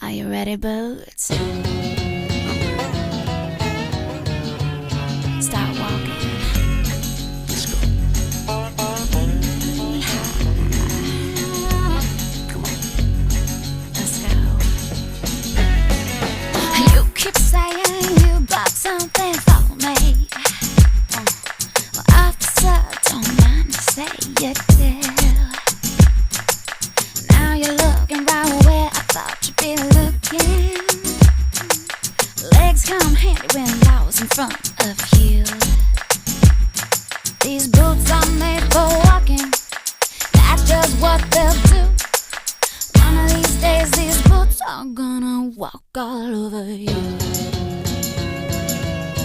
Are you ready, boots? Start walking. Let's go. Come on. Let's go. You keep saying you got something for me. Well, officer, don't mind me say you do. Now you're looking right where I thought you'd be looking. Legs come handy when I was in front of you. These boots are made for walking. That's just what they'll do. One of these days these boots are gonna walk all over you.